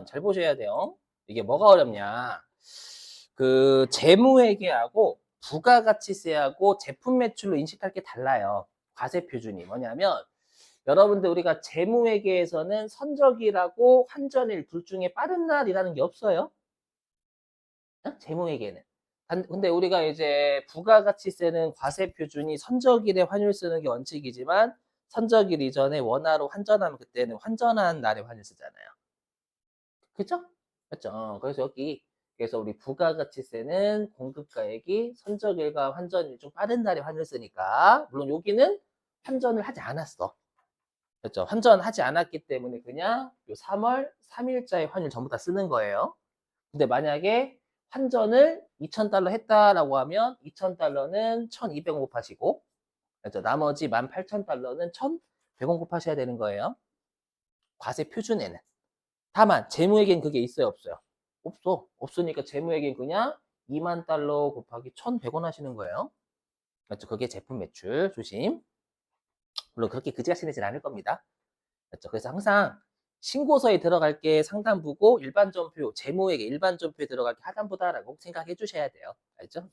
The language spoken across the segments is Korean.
잘 보셔야 돼요. 이게 뭐가 어렵냐. 그 재무회계하고 부가가치세하고 제품 매출로 인식할 게 달라요. 과세 표준이 뭐냐면 여러분들 우리가 재무회계에서는 선적이라고 환전일 둘 중에 빠른 날이라는 게 없어요. 어? 재무회계는. 근데 우리가 이제 부가가치세는 과세 표준이 선적일에 환율 쓰는 게 원칙이지만 선적일 이전에 원화로 환전하면 그때는 환전한 날에 환율 쓰잖아요. 그죠? 맞죠? 그래서 여기 그래서 우리 부가가치세는 공급가액이 선적일과 환전일 중 빠른 날에 환율 쓰니까 물론 여기는 환전을 하지 않았어. 그렇죠? 환전하지 않았기 때문에 그냥 요 3월 3일자의 환율 전부 다 쓰는 거예요. 근데 만약에 환전을 2,000달러 했다라고 하면 2,000달러는 1,200원 곱하시고 그렇죠? 나머지 18,000달러는 1,100원 곱하셔야 되는 거예요. 과세 표준에는. 다만 재무에겐 그게 있어요, 없어요? 없어. 없으니까 재무에겐 그냥 2만 달러 곱하기 1,100원 하시는 거예요. 그렇죠? 그게 제품 매출 조심. 물론 그렇게 그지같이 내진 않을 겁니다. 그렇죠? 그래서 항상 신고서에 들어갈 게 상단부고 일반전표, 재무에게 일반전표에 들어갈 게 하단부다라고 생각해 주셔야 돼요. 알죠?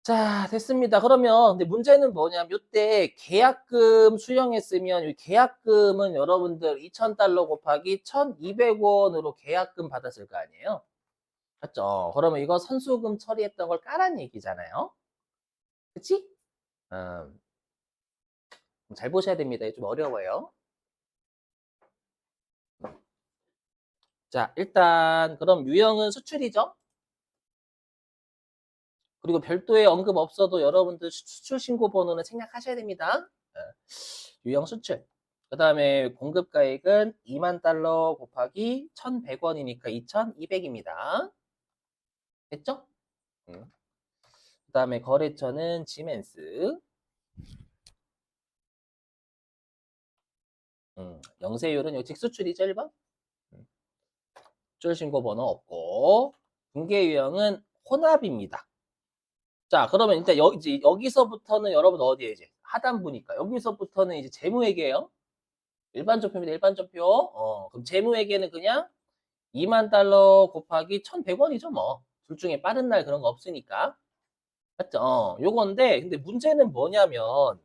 자, 됐습니다. 그러면 근데 문제는 뭐냐면 이때 계약금 수령했으면 이 계약금은 여러분들 2,000달러 곱하기 1,200원으로 계약금 받았을 거 아니에요? 맞죠? 그러면 이거 선수금 처리했던 걸 까란 얘기잖아요. 그치? 음, 잘 보셔야 됩니다. 이게 좀 어려워요. 자, 일단 그럼 유형은 수출이죠? 그리고 별도의 언급 없어도 여러분들 수출 신고 번호는 생략하셔야 됩니다. 유형 수출. 그 다음에 공급가액은 2만 달러 곱하기 1,100원이니까 2,200입니다. 됐죠? 그 다음에 거래처는 지멘스. 영세율은 여기 직수출이죠, 1번? 수출 신고 번호 없고. 분계 유형은 혼합입니다. 자, 그러면 일단 이제 여기서부터는 여러분 어디에 이제 하단부니까 여기서부터는 이제 재무회계예요. 일반전표입니다. 일반전표. 그럼 재무회계는 그냥 2만 달러 곱하기 1,100원이죠, 뭐. 둘 중에 빠른 날 그런 거 없으니까. 맞죠? 요건데 근데 문제는 뭐냐면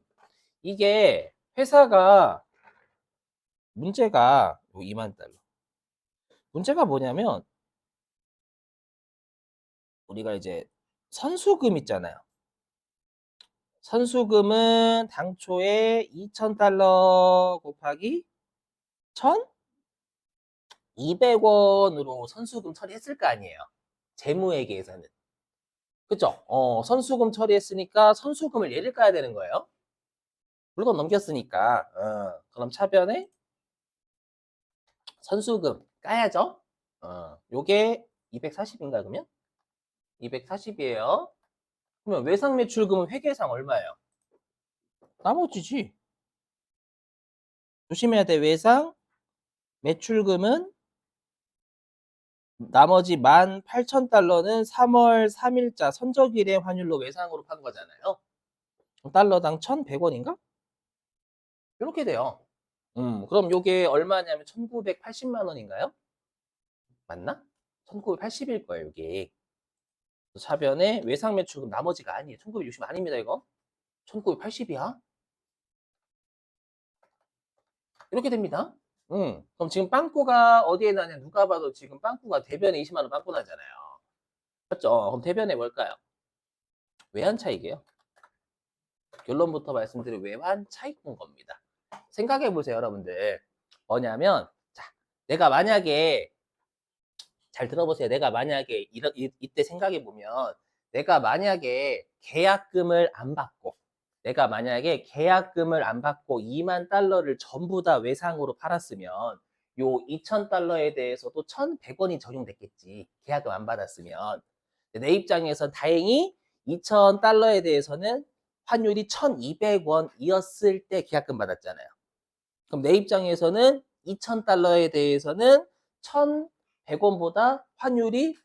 이게 회사가 문제가 요 2만 달러. 문제가 뭐냐면 우리가 이제 선수금 있잖아요. 선수금은 당초에 2,000달러 곱하기 1,200원으로 선수금 처리했을 거 아니에요. 재무회계에서는. 그죠? 선수금 처리했으니까 선수금을 얘를 까야 되는 거예요. 물건 넘겼으니까. 그럼 차변에 선수금 까야죠. 요게 240인가 그러면? 240이에요. 그러면 외상매출금은 회계상 얼마예요? 나머지지. 조심해야 돼. 외상 매출금은 나머지 18,000달러는 3월 3일자 선적일의 환율로 외상으로 판 거잖아요. 달러당 1,100원인가? 이렇게 돼요. 그럼 요게 얼마냐면 1,980만 원인가요? 맞나? 1,980일 거예요, 요게. 차변에 외상 매출금 나머지가 아니에요. 1,960 아닙니다, 이거. 1,980이야? 이렇게 됩니다. 그럼 지금 빵꾸가 어디에 나냐? 누가 봐도 지금 빵꾸가 대변에 20만 원 빵꾸 나잖아요. 맞죠? 그럼 대변에 뭘까요? 외환 차익이에요. 결론부터 말씀드린 외환 차익인 겁니다. 생각해 보세요, 여러분들. 뭐냐면, 자, 내가 만약에 잘 들어보세요. 내가 만약에 이때 생각해 보면 내가 만약에 계약금을 안 받고 내가 만약에 계약금을 안 받고 2만 달러를 전부 다 외상으로 팔았으면 요 2,000달러에 대해서도 1,100원이 적용됐겠지. 계약금 안 받았으면. 내 입장에선 다행히 2,000달러에 대해서는 환율이 1,200원이었을 때 계약금 받았잖아요. 그럼 내 입장에서는 2,000달러에 대해서는 1,100원보다 환율이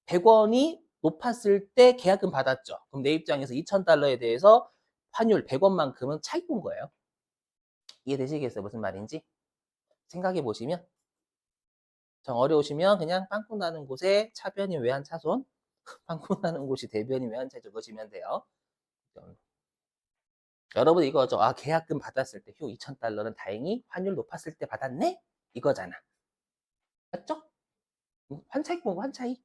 100원이 높았을 때 계약금 받았죠. 그럼 내 입장에서 2,000달러에 대해서 환율 100원만큼은 차익 본 거예요. 이해되시겠어요? 무슨 말인지? 생각해 보시면 정 어려우시면 그냥 빵꾸 나는 곳에 차변이 외환차손, 빵꾸 나는 곳이 대변이 외환차 적으시면 돼요. 여러분 이거죠. 아, 계약금 받았을 때 휴 2,000달러는 다행히 환율 높았을 때 받았네? 이거잖아. 맞죠? 환차익 본 거, 환차익.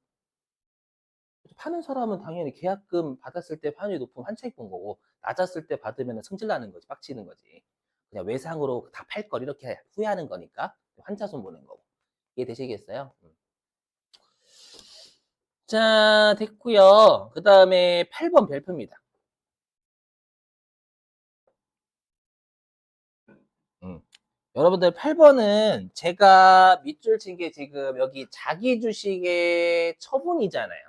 파는 사람은 당연히 계약금 받았을 때 환율이 높으면 환차익 본 거고, 낮았을 때 받으면 승질 나는 거지, 빡치는 거지. 그냥 외상으로 다 팔 걸 이렇게 후회하는 거니까 환차손 보는 거고. 이해되시겠어요? 자, 됐고요. 그 다음에 8번 별표입니다. 음. 여러분들 8번은 제가 밑줄 친 게 지금 여기 자기 주식의 처분이잖아요.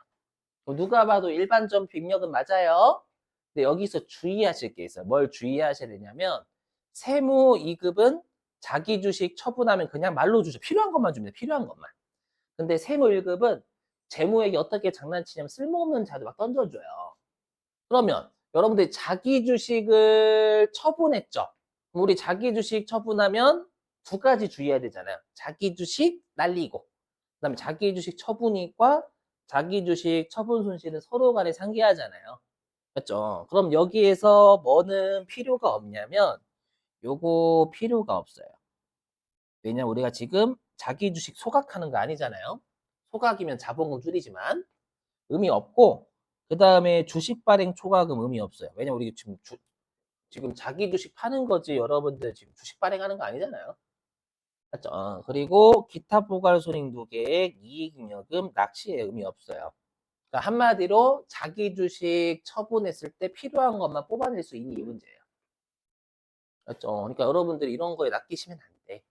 누가 봐도 일반점 빅력은 맞아요. 근데 여기서 주의하실 게 있어요. 뭘 주의하셔야 되냐면 세무 2급은 자기 주식 처분하면 그냥 말로 주죠. 필요한 것만 줍니다. 필요한 것만. 근데 세무 1급은 재무액이 어떻게 장난치냐면 쓸모없는 자료 막 던져줘요. 그러면 여러분들이 자기 주식을 처분했죠. 우리 자기 주식 처분하면 두 가지 주의해야 되잖아요. 자기 주식 날리고, 그다음에 자기 주식 처분이익과 자기 주식 처분 손실은 서로 간에 상기하잖아요. 맞죠? 그럼 여기에서 뭐는 필요가 없냐면 요거 필요가 없어요. 왜냐면 우리가 지금 자기 주식 소각하는 거 아니잖아요. 소각이면 자본금 줄이지만 의미 없고, 그 다음에 주식 발행 초과금 의미 없어요. 왜냐면 우리 지금 자기 주식 파는 거지 여러분들 지금 주식 발행하는 거 아니잖아요. 맞죠? 그리고 기타 포괄 손익도 계획, 이익잉여금, 납치의 의미 없어요. 그러니까 한마디로 자기 주식 처분했을 때 필요한 것만 뽑아낼 수 있는 이 문제예요. 맞죠? 그러니까 여러분들이 이런 거에 낚이시면 안 돼.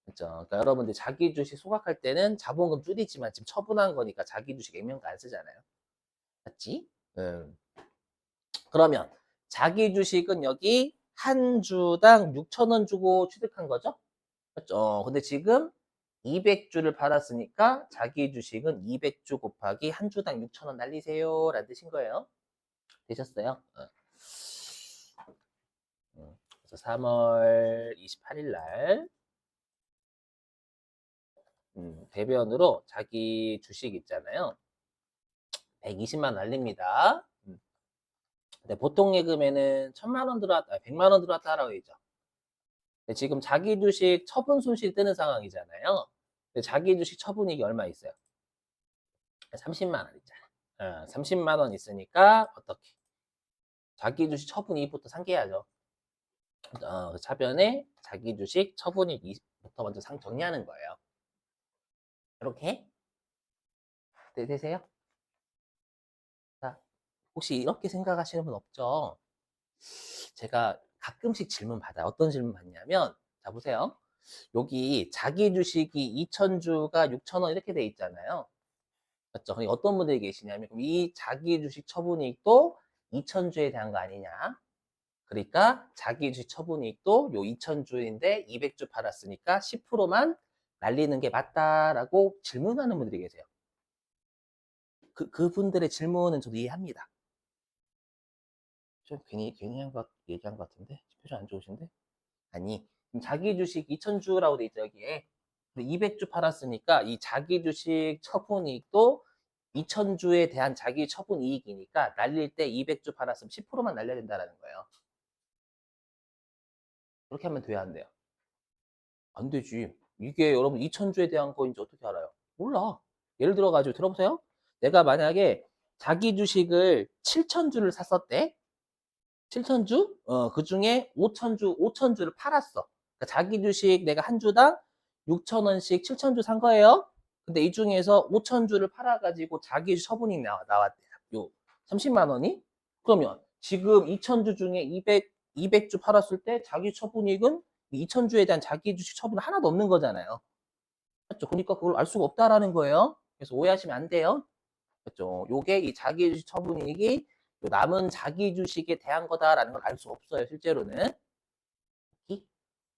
그렇죠? 그러니까 여러분들 자기 주식 소각할 때는 자본금 줄이지만 지금 처분한 거니까 자기 주식 액면가 안 쓰잖아요. 맞지? 그러면 자기 주식은 여기 한 주당 6,000원 주고 취득한 거죠? 맞죠? 근데 지금 200주를 팔았으니까 자기 주식은 200주 곱하기 한 주당 6,000원 날리세요 라는 뜻인 거예요. 되셨어요? 그래서 3월 28일 날 대변으로 자기 주식 있잖아요. 120만 원 날립니다. 근데 보통 예금에는 1,000만 원 들어왔다, 100만 원 들어왔다라고 했죠. 지금 자기 주식 처분 손실 뜨는 상황이잖아요. 근데 자기 주식 처분이익이 얼마 있어요? 30만 원 있잖아. 30만 원 있으니까 어떻게? 자기 주식 처분이익부터 상기해야죠. 차변에 자기 주식 처분이익부터 먼저 정리하는 거예요. 이렇게 되세요? 자, 혹시 이렇게 생각하시는 분 없죠? 제가 가끔씩 질문 받아요. 어떤 질문 받냐면, 자, 보세요. 여기 자기 주식이 2,000주가 6,000원 이렇게 돼 있잖아요. 맞죠? 그러니까 어떤 분들이 계시냐면, 그럼 이 자기 주식 처분이익도 2,000주에 대한 거 아니냐? 그러니까 자기 주식 처분이익도 요 2,000주인데 200주 팔았으니까 10%만 날리는 게 맞다라고 질문하는 분들이 계세요. 그분들의 질문은 저도 이해합니다. 좀 괜히 얘기한 것 같은데? 표정 안 좋으신데? 아니, 자기 주식 2,000주라고 돼 있죠, 여기에. 200주 팔았으니까 이 자기 주식 처분이익도 2,000주에 대한 자기 처분 이익이니까 날릴 때 200주 팔았으면 10%만 날려야 된다는 거예요. 그렇게 하면 돼야 안 돼요? 안 되지. 이게 여러분 2,000주에 대한 거인지 어떻게 알아요? 몰라. 예를 들어가지고 들어보세요. 내가 만약에 자기 주식을 7,000주를 샀었대. 7,000주? 그 중에 5,000주를 팔았어. 그러니까 자기 주식 내가 한 주당 6,000원씩 7,000주 산 거예요. 근데 이 중에서 5,000주를 팔아가지고 자기 처분이 나왔대. 요 30만 원이? 그러면 지금 2,000주 중에 200주 팔았을 때 자기 처분이익은 2,000주에 대한 자기 주식 처분 하나도 없는 거잖아요. 맞죠? 그러니까 그걸 알 수가 없다라는 거예요. 그래서 오해하시면 안 돼요. 그렇죠? 요게 이 자기 주식 처분이익이 남은 자기 주식에 대한 거다라는 걸 알 수 없어요, 실제로는.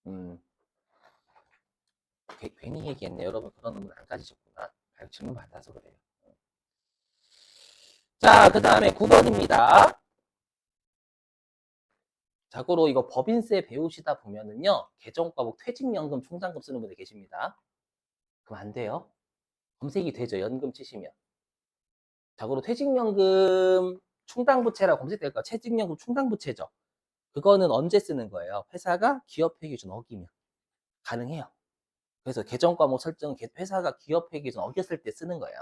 음, 괜히 얘기했네. 여러분 그런 의문 안 가지셨구나. 질문 받아서 그래요. 자, 그 다음에 9번입니다. 자고로 이거 법인세 배우시다 보면은요, 계정과목 퇴직연금 총장금 쓰는 분들 계십니다. 그럼 안 돼요. 검색이 되죠. 연금 치시면. 자고로 퇴직연금 충당부채라고 검색될 거예요. 퇴직연금 충당부채죠. 그거는 언제 쓰는 거예요? 회사가 기업회 기준 어기면 가능해요. 그래서 계정 과목 설정 회사가 기업회 기준 어겼을 때 쓰는 거예요.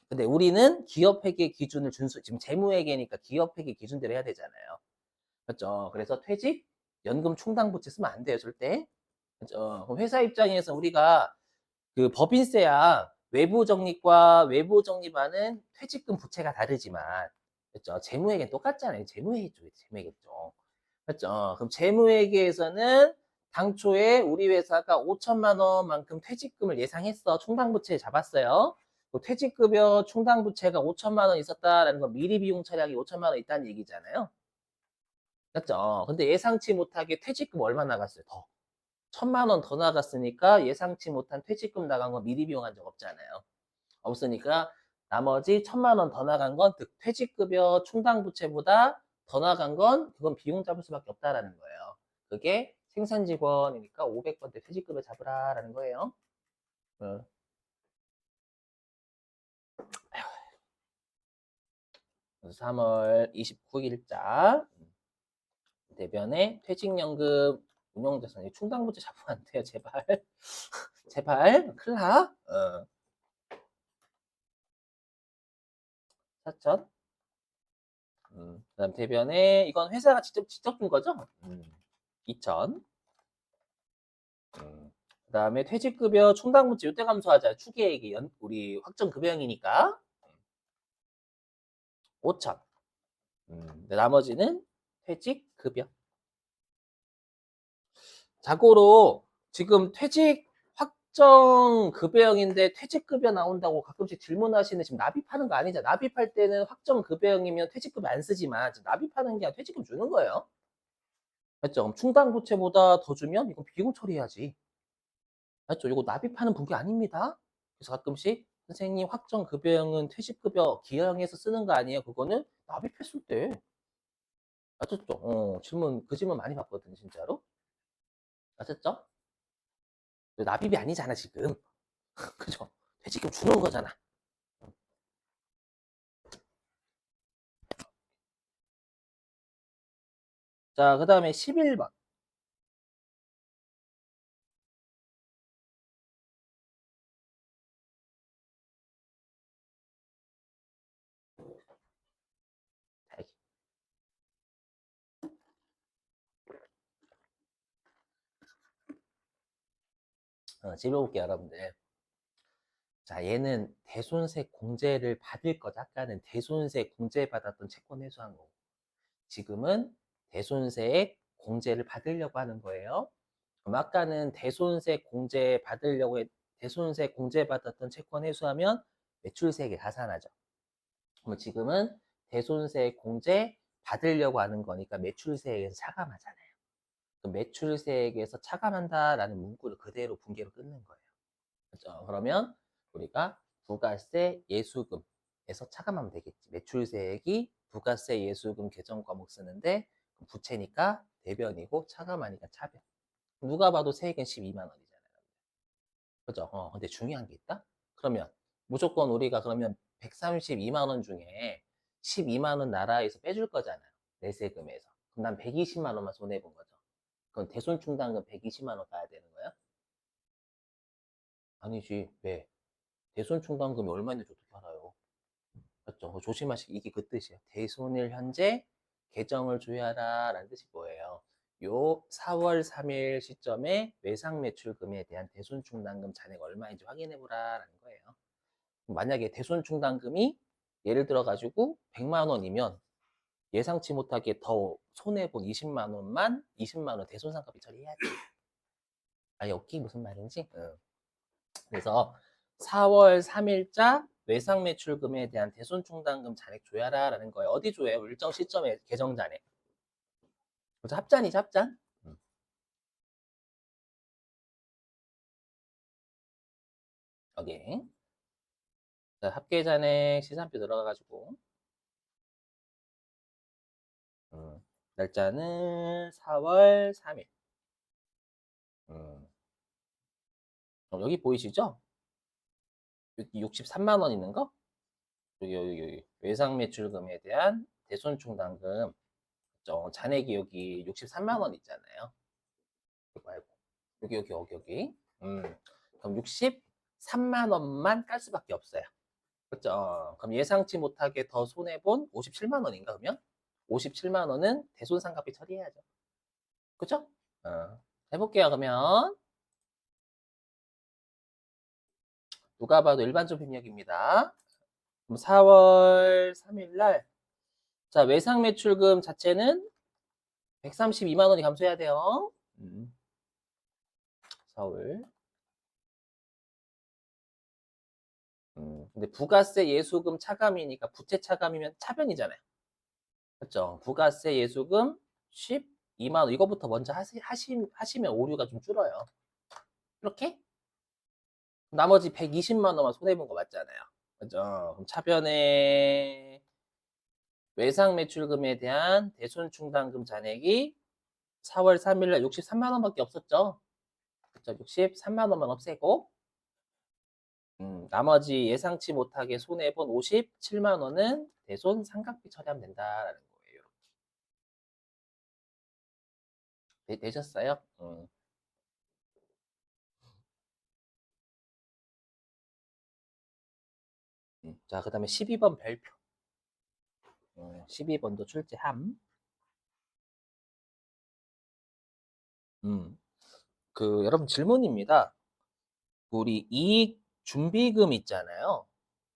근데 우리는 기업회계 기준을 지금 재무회계니까 기업회계 기준대로 해야 되잖아요. 그렇죠? 그래서 퇴직, 연금 충당부채 쓰면 안 돼요, 절대. 그렇죠? 그럼 회사 입장에서 우리가 그 법인세야 외부 적립과 외부 적립하는 퇴직금 부채가 다르지만, 그렇죠? 재무회계는 똑같잖아요. 재무회계 쪽에 재무회계 쪽. 그렇죠? 그럼 재무회계에서는 당초에 우리 회사가 5천만 원만큼 퇴직금을 예상했어. 충당부채 잡았어요. 그 퇴직급여 충당부채가 5천만 원 있었다라는 건 미리 비용 처리하기 5천만 원 있다는 얘기잖아요. 맞죠? 근데 예상치 못하게 퇴직금 얼마 나갔어요? 더. 1천만 원 더 나갔으니까 예상치 못한 퇴직금 나간 건 미리 비용한 적 없잖아요. 없으니까 나머지 1천만 원 더 나간 건 퇴직급여 충당부채보다 더 나간 건 그건 비용 잡을 수밖에 없다라는 거예요. 그게 생산직원이니까 500번대 퇴직급여 잡으라라는 거예요. 어. 3월 29일자 대변에 퇴직연금 운용자산 충당부채 잡으면 안 돼요. 제발. 제발. 큰일 나. 사천. 그다음 대변에 이건 회사가 직접 준 거죠? 2천. 그다음에 퇴직급여 충당부채 요때 감소하자. 추계액이 우리 확정급여형이니까 5천. 나머지는 퇴직급여. 자고로 지금 퇴직 확정급여형인데 퇴직급여 나온다고 가끔씩 질문하시는 지금 납입하는 거 아니죠? 납입할 때는 확정급여형이면 퇴직급여 안 쓰지만 지금 납입하는 게 아니라 퇴직금 주는 거예요. 맞죠? 그럼 충당부채보다 더 주면 이건 비용 처리해야지. 맞죠? 이거 납입하는 분기 아닙니다. 그래서 가끔씩 선생님 확정급여형은 퇴직급여 기여형에서 쓰는 거 아니에요? 그거는 납입했을 때. 맞았죠? 그 질문 많이 받거든요, 진짜로. 맞았죠? 납입이 아니잖아, 지금. 그죠? 퇴직금 주는 거잖아. 자, 그 다음에 11번. 짚어볼게요, 여러분들. 자, 얘는 대손세 공제를 받을 거죠. 아까는 대손세 공제 받았던 채권 회수한 거고. 지금은 대손세액 공제를 받으려고 하는 거예요. 그럼 아까는 대손세 공제 받으려고 대손세 공제 받았던 채권 회수하면 매출세액이 가산하죠. 그럼 지금은 대손세 공제 받으려고 하는 거니까 매출세액에서 차감하잖아요. 그 매출세액에서 차감한다라는 문구를 그대로 분계로 끊는 거예요. 그렇죠? 그러면 우리가 부가세 예수금에서 차감하면 되겠지. 매출세액이 부가세 예수금 계정 과목 쓰는데 부채니까 대변이고 차감하니까 차변. 누가 봐도 세액은 12만 원이잖아요. 그죠? 근데 중요한 게 있다? 그러면 무조건 우리가 그러면 132만 원 중에 12만 원 나라에서 빼줄 거잖아요. 내세금에서. 그럼 난 120만 원만 손해본 거죠. 그럼 대손충당금 120만 원 가야 되는 거야? 아니지. 왜? 대손충당금이 얼마인지 어떻게 알아요? 맞죠? 조심하시기 이게 그 뜻이에요. 대손일 현재 계정을 조회하라 라는 뜻이 뭐예요? 요 4월 3일 시점에 외상 매출금에 대한 대손충당금 잔액 얼마인지 확인해 보라 라는 거예요. 만약에 대손충당금이 예를 들어 가지고 100만 원이면 예상치 못하게 더 손해본 20만 원만 20만 원 대손상가비 처리해야지. 아, 여기 무슨 말인지? 그래서 4월 3일자 외상 매출금에 대한 대손충당금 잔액 조회하라라는 거예요. 어디 조회요? 일정 시점에 계정 잔액. 그래서 합잔이죠, 합잔. 여기. 자, 합계 잔액 시산표 들어가가지고 날짜는 4월 3일. 여기 보이시죠? 여기 63만 원 있는 거? 여기. 외상 매출금에 대한 대손충당금. 잔액이 여기 63만 원 있잖아요. 이거 말고. 여기. 그럼 63만 원만 깔 수밖에 없어요. 그죠? 그럼 예상치 못하게 더 손해본 57만 원인가, 그러면? 57만 원은 대손상각비 처리해야죠. 그죠? 해볼게요, 그러면. 누가 봐도 일반적 협력입니다. 그럼 4월 3일 날, 자, 외상 매출금 자체는 132만 원이 감소해야 돼요. 4월. 근데 부가세 예수금 차감이니까 부채 차감이면 차변이잖아요. 그렇죠? 부가세 예수금 12만 원. 이거부터 먼저 하시면 오류가 좀 줄어요. 이렇게? 나머지 120만 원만 손해본 거 맞잖아요. 그죠? 그럼 차변에 외상 매출금에 대한 대손충당금 잔액이 4월 3일 날 63만 원밖에 없었죠. 그죠? 63만 원만 없애고 나머지 예상치 못하게 손해본 57만 원은 대손 상각비 처리하면 된다라는 거예요. 되셨어요? 자, 그 다음에 12번 별표. 12번도 출제함. 여러분 질문입니다. 우리 이익 준비금 있잖아요.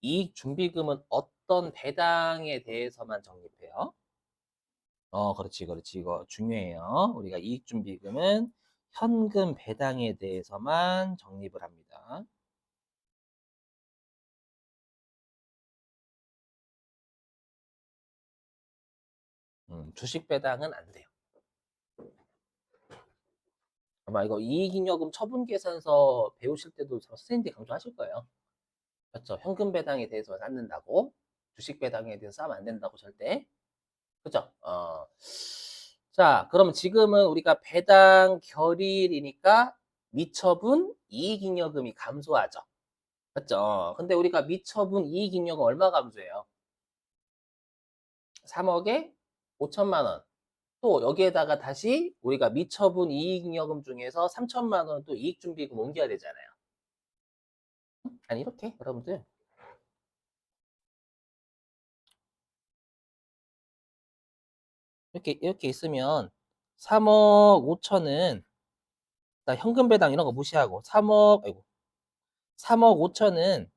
이익 준비금은 어떤 배당에 대해서만 적립해요? 그렇지. 이거 중요해요. 우리가 이익 준비금은 현금 배당에 대해서만 적립을 합니다. 주식 배당은 안 돼요. 아마 이거 이익잉여금 처분계산서 배우실 때도 선생님들이 강조하실 거예요. 그렇죠? 현금 배당에 대해서 쌓는다고 주식 배당에 대해서 싸면 안 된다고 절대. 그죠? 자, 그러면 지금은 우리가 배당 결일이니까 미처분 이익잉여금이 감소하죠. 맞죠? 근데 우리가 미처분 이익잉여금 얼마 감소해요? 3억에 5천만 원. 또 여기에다가 다시 우리가 미처분 이익잉여금 중에서 3천만 원 또 이익준비금 옮겨야 되잖아요. 아니 이렇게 여러분들 이렇게 있으면 3억 5천은 현금 배당 이런 거 무시하고 3억 5천은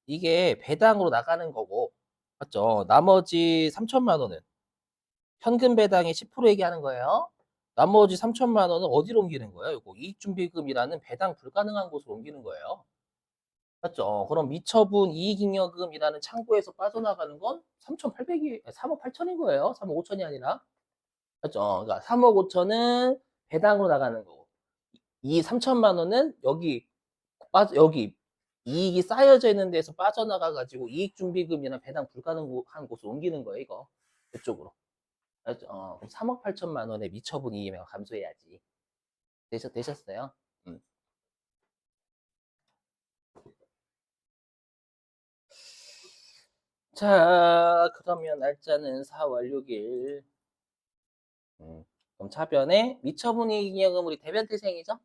이게 배당으로 나가는 거고 맞죠? 나머지 3천만 원은 현금 배당의 10% 얘기하는 거예요. 나머지 3천만 원은 어디로 옮기는 거예요? 이거 이익준비금이라는 배당 불가능한 곳으로 옮기는 거예요. 맞죠? 그럼 미처분 이익잉여금이라는 창구에서 빠져나가는 건 3,800이 3억 8천인 거예요. 3억 5천이 아니라. 맞죠? 그러니까 3억 5천은 배당으로 나가는 거고. 이 3천만 원은 여기 이익이 쌓여져 있는 데서 빠져나가 가지고 이익준비금이나 배당 불가능한 곳으로 옮기는 거예요, 이거. 이쪽으로. 알죠? 그럼 3억 8천만 원의 미처분 이익을 감소해야지. 되셨어요? 음. 자, 그러면 날짜는 4월 6일. 그럼 차변에 미처분 이익잉여금 우리 대변 태생이죠?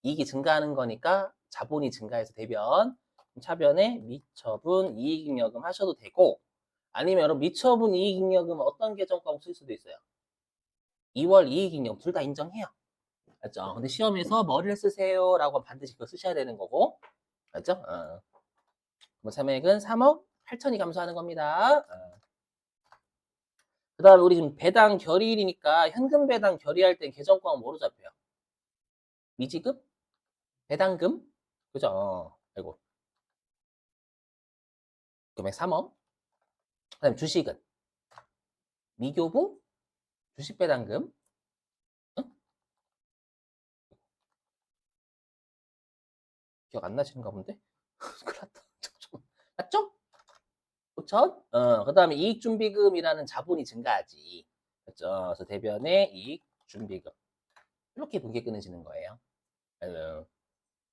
이익이 증가하는 거니까 자본이 증가해서 대변. 차변에 미처분 이익잉여금 하셔도 되고 아니면 여러분 미처분 이익잉여금 어떤 계정과목 쓸 수도 있어요. 2월 이익잉여금 둘 다 인정해요. 맞죠? 근데 시험에서 뭐를 쓰세요라고 반드시 그거 쓰셔야 되는 거고. 맞죠? 그럼 삼액은 3억 8천이 감소하는 겁니다. 그 다음에 우리 지금 배당 결의일이니까 현금 배당 결의할 땐 계정과목 뭐로 잡혀요? 미지급? 배당금? 그죠? 아이고. 금액 3억. 그 다음에 주식은? 미교부? 주식 배당금? 응? 기억 안 나시는가 본데? 큰일 났다. 맞죠? 5천? 그 다음에 이익준비금이라는 자본이 증가하지. 그죠? 그래서 대변에 이익준비금. 이렇게 분계 끊어지는 거예요.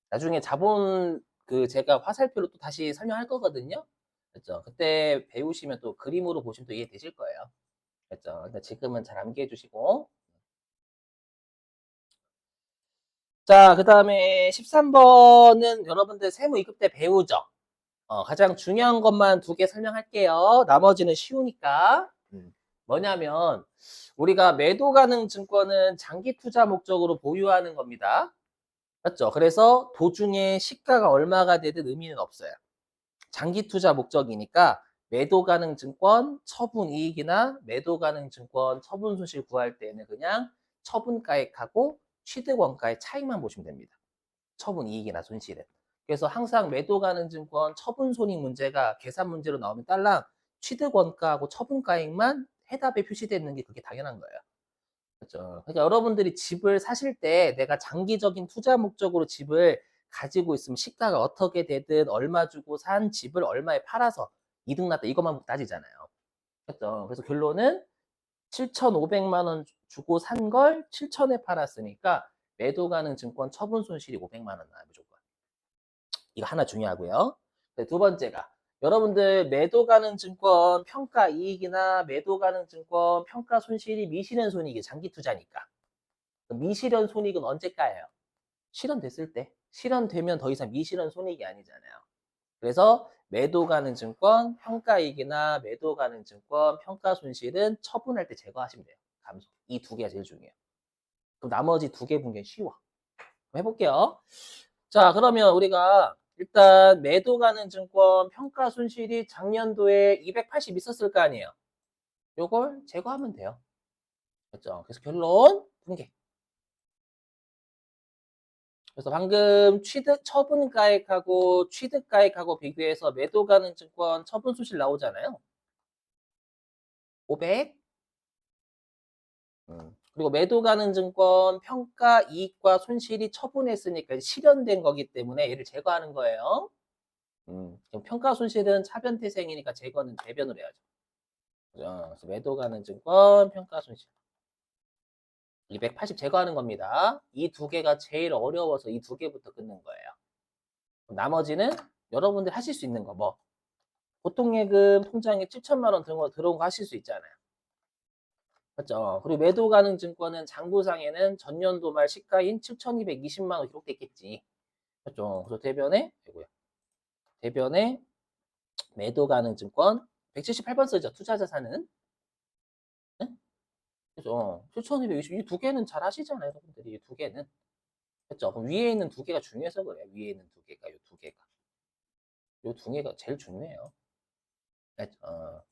나중에 자본 그 제가 화살표로 또 다시 설명할 거거든요. 그죠? 그때 배우시면 또 그림으로 보시면 또 이해되실 거예요. 그죠? 근데 지금은 잘 암기해 주시고. 자, 그 다음에 13번은 여러분들 세무 2급 때 배우죠? 가장 중요한 것만 두 개 설명할게요. 나머지는 쉬우니까. 뭐냐면, 우리가 매도 가능 증권은 장기 투자 목적으로 보유하는 겁니다. 맞죠? 그래서 도중에 시가가 얼마가 되든 의미는 없어요. 장기 투자 목적이니까 매도 가능 증권 처분 이익이나 매도 가능 증권 처분 손실 구할 때는 그냥 처분가액하고 취득 원가의 차익만 보시면 됩니다. 처분 이익이나 손실은. 그래서 항상 매도 가능 증권 처분 손익 문제가 계산 문제로 나오면 딸랑 취득 원가하고 처분가액만 해답에 표시되는 게 그게 당연한 거예요. 그렇죠. 그러니까 여러분들이 집을 사실 때 내가 장기적인 투자 목적으로 집을 가지고 있으면 시가가 어떻게 되든 얼마 주고 산 집을 얼마에 팔아서 이득 났다 이것만 따지잖아요. 그렇죠. 그래서 결론은 7,500만 원 주고 산 걸 7,000에 팔았으니까 매도 가능 증권 처분 손실이 500만 원 나요, 무조건. 이거 하나 중요하고요. 두 번째가 여러분들 매도 가능 증권 평가 이익이나 매도 가능 증권 평가 손실이 미실현 손익이 장기 투자니까. 미실현 손익은 언제 까요? 실현됐을 때. 실현되면 더 이상 미실현 손익이 아니잖아요. 그래서 매도 가능 증권 평가 이익이나 매도 가능 증권 평가 손실은 처분할 때 제거하시면 돼요. 감소. 이 두 개가 제일 중요해요. 그럼 나머지 두 개 분계 쉬워. 해볼게요. 자, 그러면 우리가 일단 매도 가능 증권 평가 손실이 작년도에 280 있었을 거 아니에요. 요걸 제거하면 돼요. 그렇죠? 그래서 결론 분계. 그래서 방금 취득 처분가액하고 취득가액하고 비교해서 매도 가능 증권 처분 손실 나오잖아요. 500. 그리고 매도 가능 증권 평가 이익과 손실이 처분했으니까 실현된 거기 때문에 얘를 제거하는 거예요. 그럼 평가 손실은 차변 태생이니까 제거는 대변으로 해야죠. 그죠? 그래서 매도 가능 증권 평가 손실 280 제거하는 겁니다. 이 두 개가 제일 어려워서 이 두 개부터 끊는 거예요. 나머지는 여러분들 하실 수 있는 거 뭐 보통 예금 통장에 7천만 원 들어온 거 하실 수 있잖아요. 맞죠? 그리고 매도 가능 증권은 장부상에는 전년도 말 시가인 7,220만 원 기록돼 있겠지. 맞죠? 그래서 대변에 매도 가능 증권 178번 쓰죠. 투자 자산은. 네? 그죠? 7,220, 이 두 개는 잘 하시잖아요, 여러분들이. 이 두 개는. 그죠? 그럼 위에 있는 두 개가 중요해서 그래요. 위에 있는 두 개가, 이 두 개가. 이 두 개가 제일 중요해요. 그죠?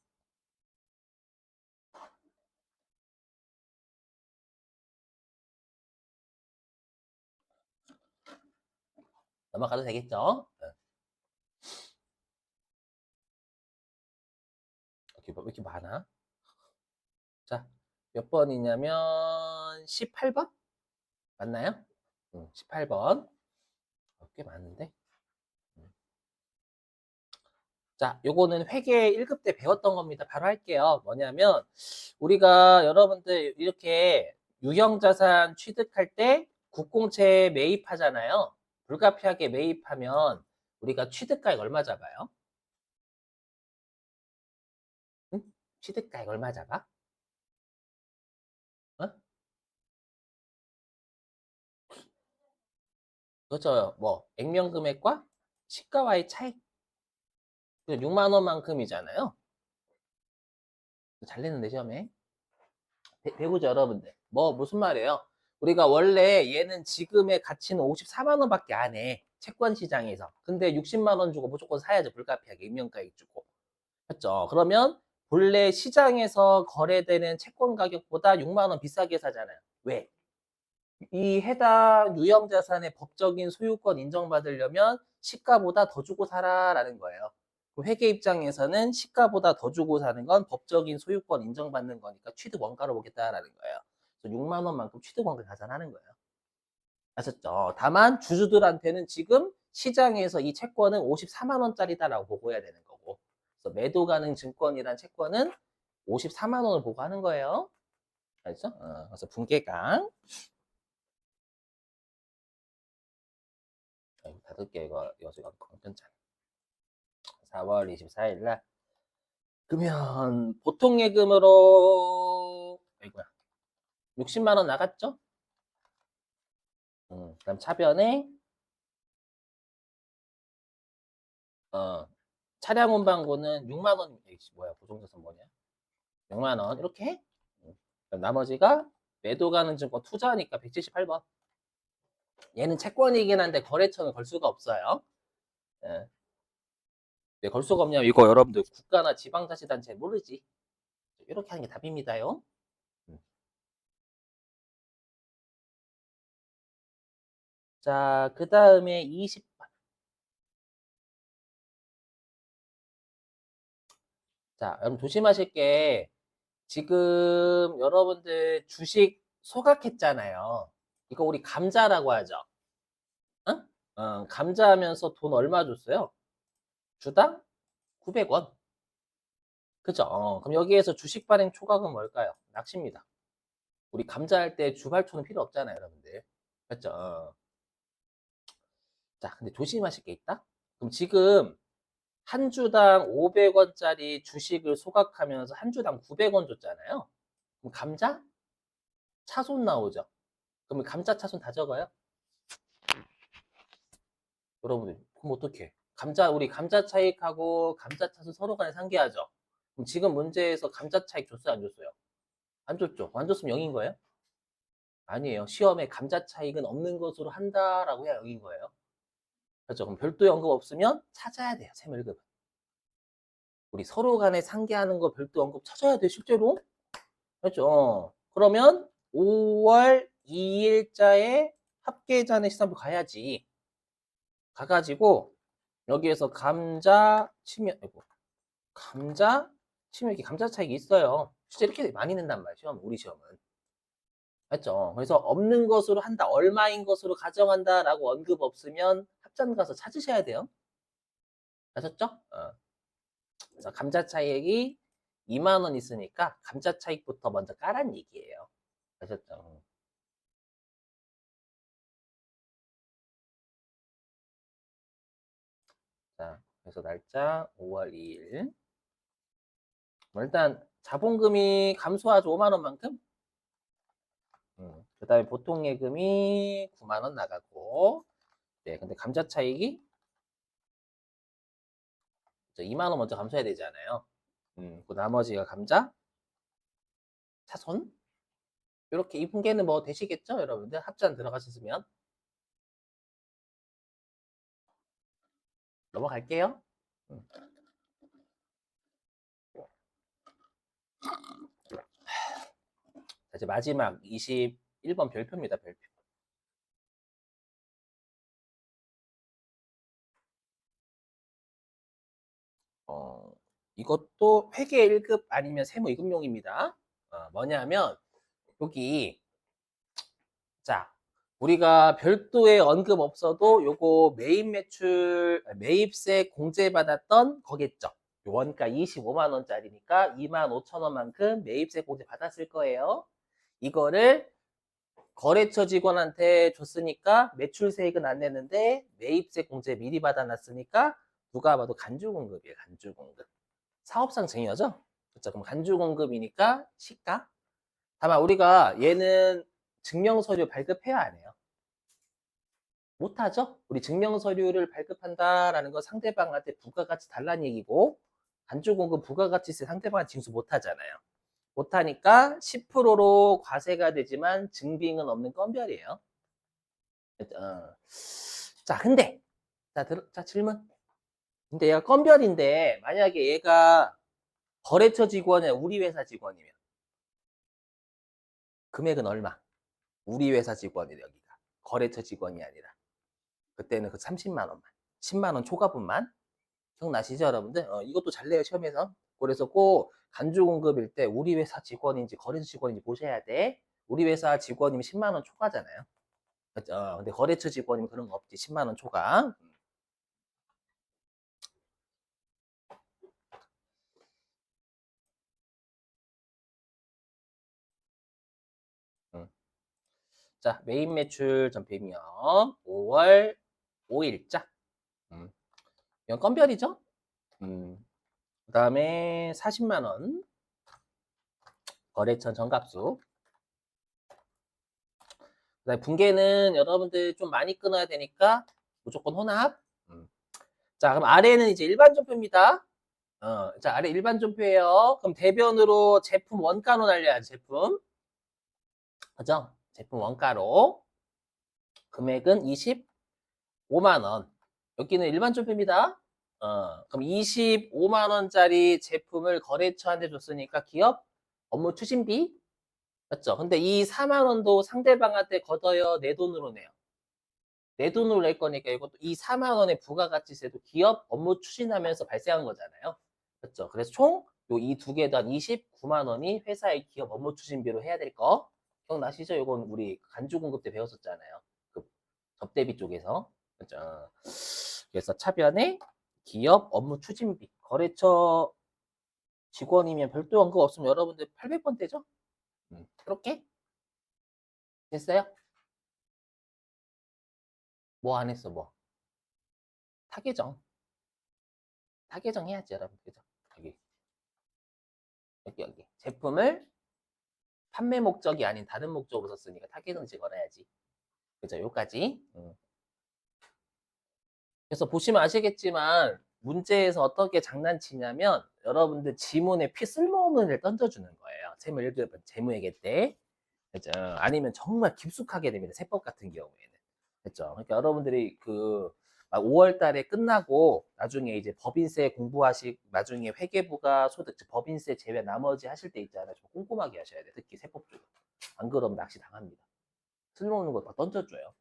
넘어가도 되겠죠? 왜 이렇게 많아? 자, 몇 번이냐면 18번? 맞나요? 18번. 꽤 많은데? 자, 요거는 회계 1급 때 배웠던 겁니다. 바로 할게요. 뭐냐면, 우리가 여러분들 이렇게 유형자산 취득할 때 국공채 매입하잖아요. 불가피하게 매입하면 우리가 취득가액 얼마 잡아요? 응? 취득가액 얼마 잡아? 어? 그렇죠. 뭐, 액면 금액과 시가와의 차이. 6만 원만큼이잖아요. 잘 냈는데, 시험에. 배우죠, 여러분들. 무슨 말이에요? 우리가 원래 얘는 지금의 가치는 54만 원밖에 안 해. 채권 시장에서. 근데 60만 원 주고 무조건 사야죠. 불가피하게. 임명가액 주고. 맞죠? 그러면 본래 시장에서 거래되는 채권 가격보다 6만 원 비싸게 사잖아요. 왜? 이 해당 유형 자산의 법적인 소유권 인정받으려면 시가보다 더 주고 사라라는 거예요. 회계 입장에서는 시가보다 더 주고 사는 건 법적인 소유권 인정받는 거니까 취득 원가로 보겠다라는 거예요. 그래서 6만 원만큼 취득 원가 가산하는 거예요. 아셨죠? 다만 주주들한테는 지금 시장에서 이 채권은 54만 원짜리다라고 보고해야 되는 거고. 그래서 매도 가능 증권이란 채권은 54만 원을 보고하는 거예요. 알죠? 그래서 분계강. 닫을게 이거 지금 괜찮잖아. 4월 24일 날. 그러면 보통 예금으로 아이고야 60만 원 나갔죠? 그다음 차변에 차량 운반고는 6만 원. 에이씨 뭐야 보증자산 뭐냐? 6만 원 이렇게 해. 그럼 나머지가 매도 가는 증권 투자하니까 178번. 얘는 채권이긴 한데 거래처는 걸 수가 없어요. 예. 왜 걸 수가 없냐면 이거 여러분들 국가나 지방자치단체 모르지. 이렇게 하는 게 답입니다요. 음. 자, 그 다음에 20번. 자, 여러분 조심하실 게 지금 여러분들 주식 소각했잖아요. 이거 우리 감자라고 하죠. 응? 감자하면서 돈 얼마 줬어요? 주당 900원. 그죠? 그럼 여기에서 주식 발행 초과금 뭘까요? 낚시입니다. 우리 감자할 때 주발초는 필요 없잖아요, 여러분들. 그죠? 자, 근데 조심하실 게 있다? 그럼 지금 한 주당 500원짜리 주식을 소각하면서 한 주당 900원 줬잖아요. 그럼 감자? 차손 나오죠. 그러면 감자 차손 다 적어요? 여러분들, 그럼 어떡해? 우리 감자 차익하고 감자 차손 서로 간에 상계하죠. 그럼 지금 문제에서 감자 차익 줬어요, 안 줬어요? 안 줬죠. 안 줬으면 0인 거예요? 아니에요. 시험에 감자 차익은 없는 것으로 한다라고 해야 0인 거예요. 그렇죠. 그럼 별도의 언급 없으면 찾아야 돼요, 세물금. 우리 서로 간에 상계하는 거 별도 언급 찾아야 돼, 실제로. 그렇죠. 그러면 5월 2일자에 합계잔의 시상표 가야지. 가가지고 여기에서 감자 치면 아이고, 감자 치면 이렇게 감자 차익이 있어요. 진짜 이렇게 많이 낸단 말이죠. 우리 시험은. 맞죠? 그래서 없는 것으로 한다. 얼마인 것으로 가정한다라고 언급 없으면 합산 가서 찾으셔야 돼요. 아셨죠? 그래서 감자 차익이 2만 원 있으니까 감자 차익부터 먼저 까란 얘기예요. 아셨죠? 자, 그래서 날짜 5월 2일. 일단 자본금이 감소하죠. 5만 원만큼. 그다음에 보통 예금이 9만 원 나가고. 네, 근데 감자 차익이 2만 원 먼저 감소해야 되잖아요. 그 나머지가 감자, 차손. 이렇게 이 분계는 뭐 되시겠죠, 여러분들? 합산 들어가셨으면 넘어갈게요. 음. 자, 이제 마지막 21번 별표입니다, 별표. 어, 이것도 회계 1급 아니면 세무 2급용입니다. 뭐냐면 여기 자, 우리가 별도의 언급 없어도 요거 매입세 공제받았던 거겠죠. 원가 25만 원짜리니까 2만 5천 원만큼 매입세 공제 받았을 거예요. 이거를 거래처 직원한테 줬으니까 매출세액은 안 내는데 매입세 공제 미리 받아놨으니까 누가 봐도 간주공급이에요. 간주공급. 사업상 증여죠? 그렇죠. 그럼 간주공급이니까 시가. 다만 우리가 얘는 증명서류 발급해야 안 해요? 못하죠? 우리 증명서류를 발급한다라는 건 상대방한테 부가가치 달라는 얘기고 간주공급 부가가치세 상대방한테 징수 못하잖아요. 못하니까 10%로 과세가 되지만 증빙은 없는 건별이에요. 자, 근데 자, 질문. 근데 얘가 건별인데 만약에 얘가 거래처 직원이야 우리 회사 직원이면 금액은 얼마? 우리 회사 직원이 여기가 거래처 직원이 아니라 그때는 그 30만 원만 10만 원 초과분만 기억나시죠 여러분들? 이것도 잘 내요 시험에서. 그래서 꼭 간주 공급일 때 우리 회사 직원인지 거래처 직원인지 보셔야 돼. 우리 회사 직원이면 10만 원 초과잖아요. 그죠? 근데 거래처 직원이면 그런 거 없지. 10만 원 초과. 자, 메인 매출 전표이면 5월 5일자. 이건 건별이죠. 그 다음에 40만 원. 거래처 정갑수. 그다음에 분계는 여러분들 좀 많이 끊어야 되니까 무조건 혼합. 자, 그럼 아래는 이제 일반 점표입니다. 자, 아래 일반 점표예요. 그럼 대변으로 제품 원가로 날려야지, 제품. 그죠? 제품 원가로. 금액은 25만 원. 여기는 일반 점표입니다. 그럼 25만 원짜리 제품을 거래처한테 줬으니까 기업 업무 추진비. 맞죠? 근데 이 4만 원도 상대방한테 걷어요, 내 돈으로 내요. 내 돈으로 낼 거니까 이것도 이 4만 원의 부가가치세도 기업 업무 추진하면서 발생한 거잖아요. 그렇죠? 그래서 총 이 두 개도 한 29만 원이 회사의 기업 업무 추진비로 해야 될 거. 기억나시죠? 이건 우리 간주공급 때 배웠었잖아요. 그 접대비 쪽에서. 그렇죠? 그래서 차변에 기업 업무 추진비. 거래처 직원이면 별도 언급 없으면 여러분들 800번 떼죠? 그렇게? 됐어요? 뭐 안 했어, 뭐? 타계정. 타계정 해야지, 여러분. 그죠? 여기. 여기. 제품을 판매 목적이 아닌 다른 목적으로 썼으니까 타겟응시 걸어야지. 그죠? 요까지. 그래서 보시면 아시겠지만 문제에서 어떻게 장난치냐면 여러분들 지문에 쓸모없는 을 던져주는 거예요. 세무 1급 재무회계 때. 그죠? 아니면 정말 깊숙하게 됩니다. 세법 같은 경우에는. 그죠? 그러니까 여러분들이 그 5월 달에 끝나고 나중에 이제 법인세 나중에 회계부가 소득, 법인세 제외 나머지 하실 때 있잖아요. 좀 꼼꼼하게 하셔야 돼요. 특히 세법 쪽. 안 그러면 낚시 당합니다. 쓸모없는 거 다 던져줘요.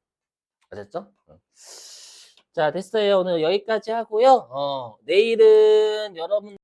아셨죠? 자, 됐어요. 오늘 여기까지 하고요. 내일은 여러분